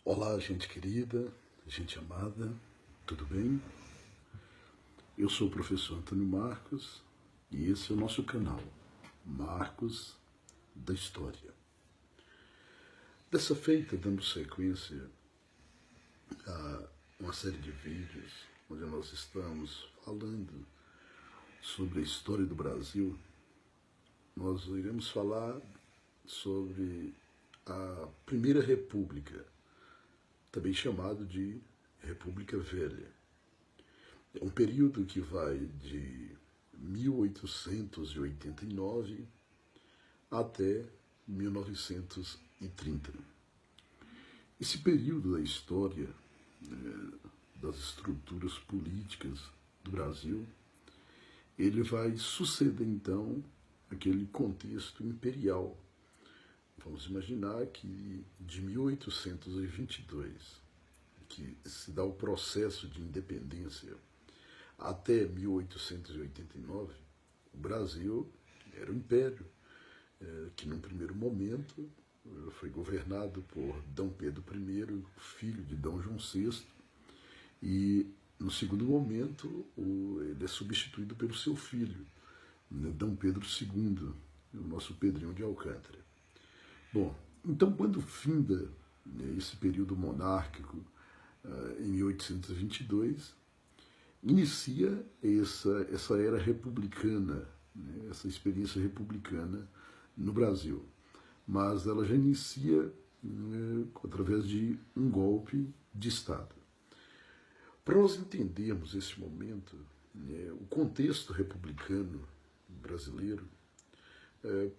Olá, gente querida, gente amada, tudo bem? Eu sou o professor Antônio Marcos e esse é o nosso canal, Marcos da História. Dessa feita, dando sequência a uma série de vídeos onde nós estamos falando sobre a história do Brasil, nós iremos falar sobre a Primeira República, também chamado de República Velha. É um período que vai de 1889 até 1930. Esse período da história das estruturas políticas do Brasil, ele vai suceder então aquele contexto imperial. Vamos imaginar que de 1822, que se dá o processo de independência, até 1889, o Brasil era um império, que num primeiro momento foi governado por D. Pedro I, filho de D. João VI, e no segundo momento ele é substituído pelo seu filho, D. Pedro II, o nosso Pedrinho de Alcântara. Bom, então quando finda esse período monárquico, em 1822, inicia essa era republicana, essa experiência republicana no Brasil. Mas ela já inicia através de um golpe de Estado. Para nós entendermos esse momento, o contexto republicano brasileiro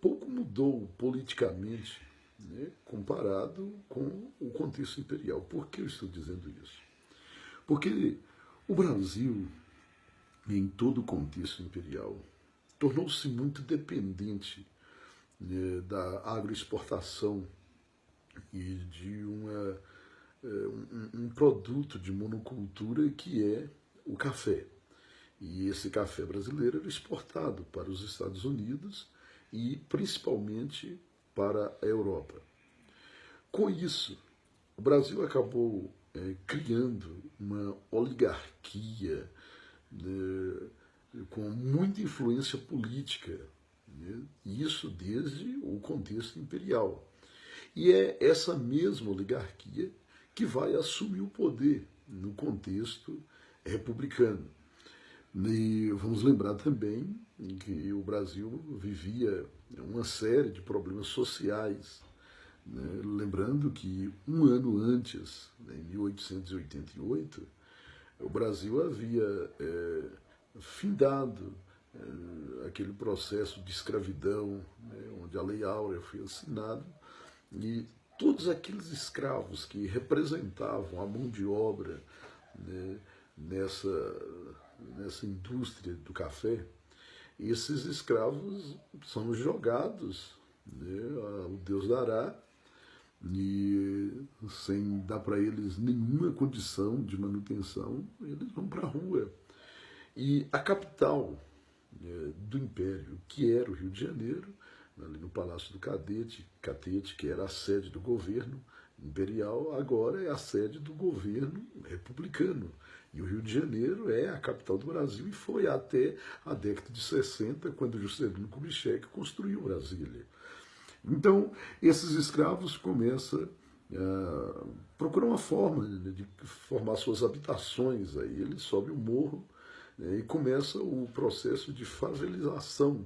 pouco mudou politicamente, comparado com o contexto imperial. Por que eu estou dizendo isso? Porque o Brasil, em todo o contexto imperial, tornou-se muito dependente da agroexportação e de um produto de monocultura que é o café. E esse café brasileiro era exportado para os Estados Unidos e principalmente para a Europa. Com isso, o Brasil acabou criando uma oligarquia com muita influência política, isso desde o contexto imperial. E é essa mesma oligarquia que vai assumir o poder no contexto republicano. E vamos lembrar também que o Brasil vivia uma série de problemas sociais, lembrando que um ano antes, em 1888, o Brasil havia findado aquele processo de escravidão, onde a Lei Áurea foi assinada, e todos aqueles escravos que representavam a mão de obra nessa indústria do café, esses escravos são jogados ao Deus dará, e sem dar para eles nenhuma condição de manutenção, eles vão para a rua. E a capital do Império, que era o Rio de Janeiro, ali no Palácio do Catete, que era a sede do governo imperial, agora é a sede do governo republicano. E o Rio de Janeiro é a capital do Brasil e foi até a década de 60, quando Juscelino Kubitschek construiu Brasília. Então, esses escravos começam a procurar uma forma de formar suas habitações. Aí eles sobem o morro e começa o processo de favelização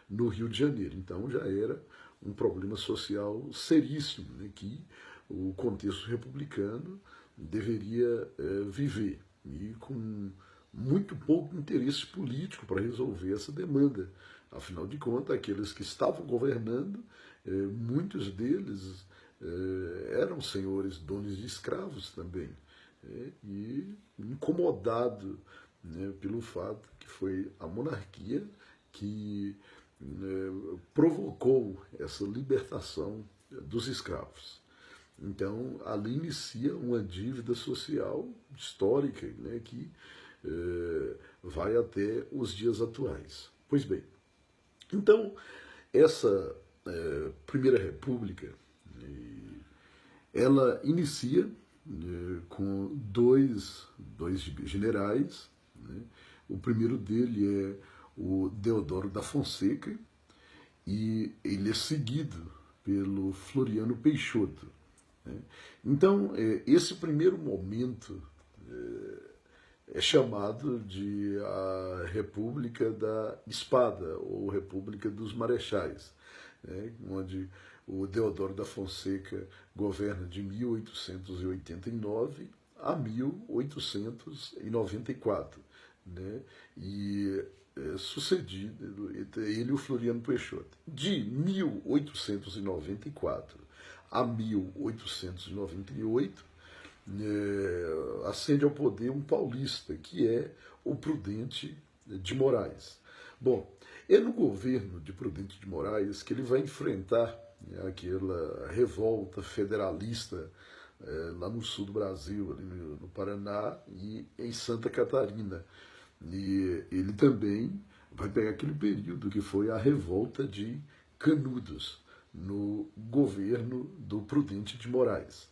no Rio de Janeiro. Então já era um problema social seríssimo, que o contexto republicano deveria viver, e com muito pouco interesse político para resolver essa demanda. Afinal de contas, aqueles que estavam governando, muitos deles eram senhores, donos de escravos também, e incomodado pelo fato que foi a monarquia que provocou essa libertação dos escravos. Então, ali inicia uma dívida social histórica, que vai até os dias atuais. Pois bem, então, essa Primeira República, Ela inicia com dois generais, né? O primeiro dele é o Deodoro da Fonseca, e ele é seguido pelo Floriano Peixoto, né? Então, esse primeiro momento é chamado de a República da Espada, ou República dos Marechais, né? Onde o Deodoro da Fonseca governa de 1889 a 1894, né? E sucedido ele e o Floriano Peixoto. De 1894 a 1898, ascende ao poder um paulista, que é o Prudente de Moraes. Bom, é no governo de Prudente de Moraes que ele vai enfrentar, né, aquela revolta federalista lá no sul do Brasil, ali no Paraná e em Santa Catarina. E ele também vai pegar aquele período que foi a revolta de Canudos, no governo do Prudente de Moraes.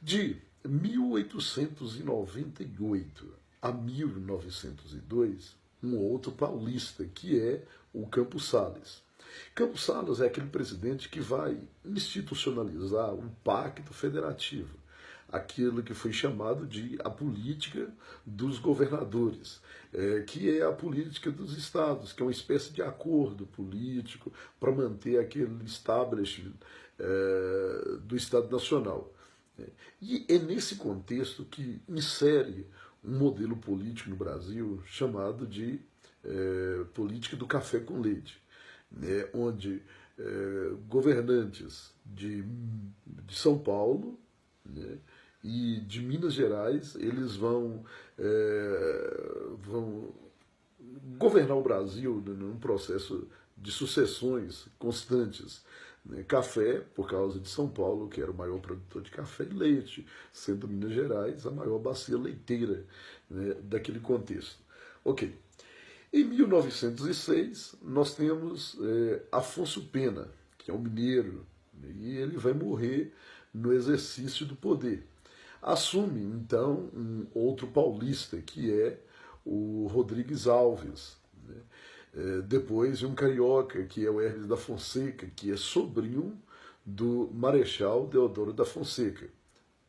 De 1898 a 1902, um outro paulista, que é o Campos Salles. Campos Salles é aquele presidente que vai institucionalizar o Pacto Federativo, aquilo que foi chamado de a política dos governadores, que é a política dos estados, que é uma espécie de acordo político para manter aquele establishment do Estado Nacional. E é nesse contexto que insere um modelo político no Brasil chamado de política do café com leite, né, onde governantes de São Paulo, né, e de Minas Gerais, eles vão governar o Brasil num processo de sucessões constantes. Né? Café, por causa de São Paulo, que era o maior produtor de café, e leite, sendo Minas Gerais a maior bacia leiteira, né, daquele contexto. Ok. Em 1906, nós temos Afonso Pena, que é um mineiro, e ele vai morrer no exercício do poder. Assume, então, um outro paulista, que é o Rodrigues Alves. Né? Depois, um carioca, que é o Hermes da Fonseca, que é sobrinho do Marechal Deodoro da Fonseca.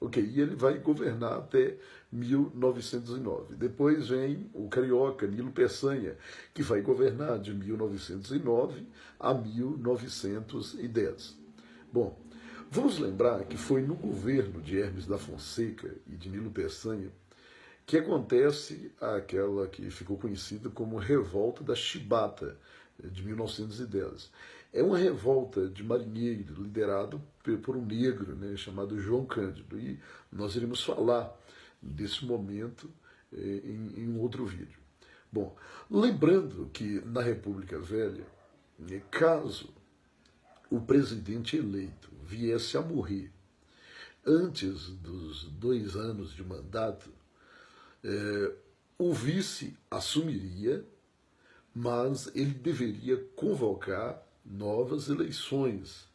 Ok, e ele vai governar até 1909. Depois vem o carioca Nilo Peçanha, que vai governar de 1909 a 1910. Bom, vamos lembrar que foi no governo de Hermes da Fonseca e de Nilo Peçanha que acontece aquela que ficou conhecida como Revolta da Chibata, de 1910. É uma revolta de marinheiros, liderado por um negro, né, chamado João Cândido. E nós iremos falar desse momento em um outro vídeo. Bom, lembrando que na República Velha, caso o presidente eleito viesse a morrer antes dos 2 anos de mandato, o vice assumiria, mas ele deveria convocar novas eleições,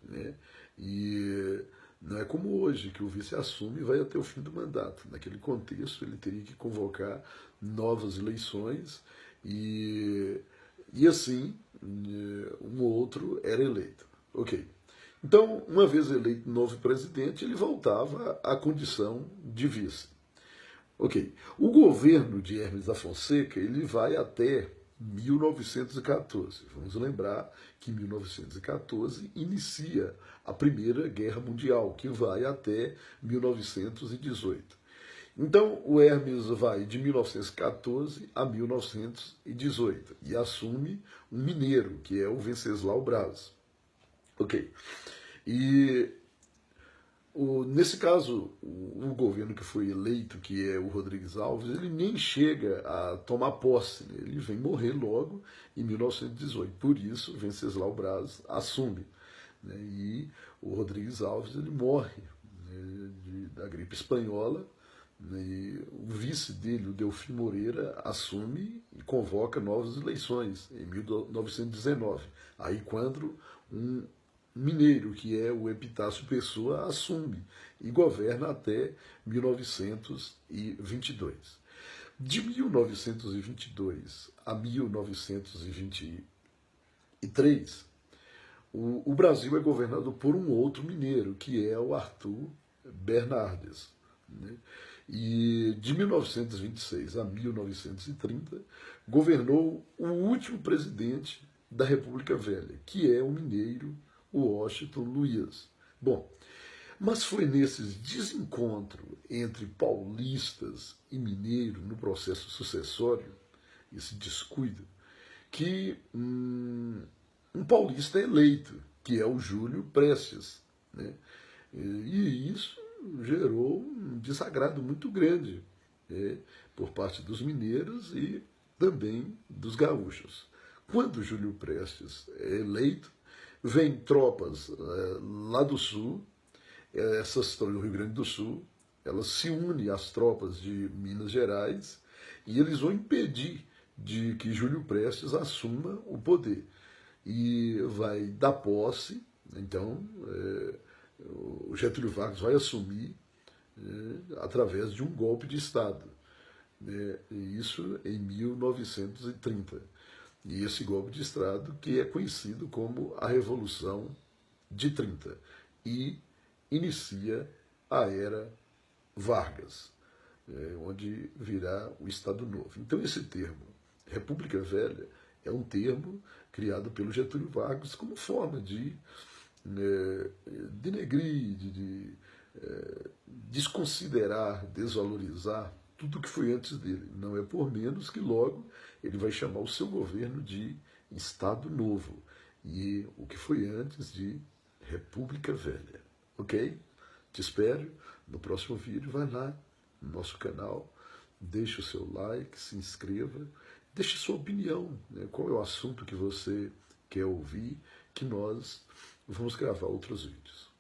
né? E não é como hoje, que o vice assume e vai até o fim do mandato. Naquele contexto, ele teria que convocar novas eleições e assim um outro era eleito. Ok. Então, uma vez eleito novo presidente, ele voltava à condição de vice. Ok. O governo de Hermes da Fonseca, ele vai até 1914. Vamos lembrar que em 1914 inicia a Primeira Guerra Mundial, que vai até 1918. Então, o Hermes vai de 1914 a 1918 e assume um mineiro, que é o Venceslau Braz. Ok. E nesse caso, o governo que foi eleito, que é o Rodrigues Alves, ele nem chega a tomar posse, né? Ele vem morrer logo em 1918. Por isso, Venceslau Braz assume, né? E o Rodrigues Alves ele morre, né, da gripe espanhola, né? E o vice dele, o Delfim Moreira, assume e convoca novas eleições em 1919. Aí quando um mineiro, que é o Epitácio Pessoa, assume e governa até 1922. De 1922 a 1923, o Brasil é governado por um outro mineiro, que é o Arthur Bernardes. Né? E de 1926 a 1930, governou o último presidente da República Velha, que é o mineiro Washington Luiz. Bom, mas foi nesses desencontros entre paulistas e mineiros no processo sucessório, esse descuido, que um paulista é eleito, que é o Júlio Prestes. Né? E isso gerou um desagrado muito grande, né, por parte dos mineiros e também dos gaúchos. Quando Júlio Prestes é eleito, vêm tropas lá do sul, essas tropas do Rio Grande do Sul, elas se unem às tropas de Minas Gerais e eles vão impedir de que Júlio Prestes assuma o poder. E vai dar posse, então, o Getúlio Vargas vai assumir através de um golpe de Estado. E isso em 1930. E esse golpe de Estado que é conhecido como a Revolução de 30. E inicia a Era Vargas, onde virá o Estado Novo. Então esse termo, República Velha, é um termo criado pelo Getúlio Vargas como forma de denegrir, de desconsiderar, desvalorizar tudo que foi antes dele. Não é por menos que logo ele vai chamar o seu governo de Estado Novo e o que foi antes de República Velha. Ok? Te espero no próximo vídeo. Vai lá no nosso canal, deixe o seu like, se inscreva, deixe sua opinião, né? Qual é o assunto que você quer ouvir, que nós vamos gravar outros vídeos.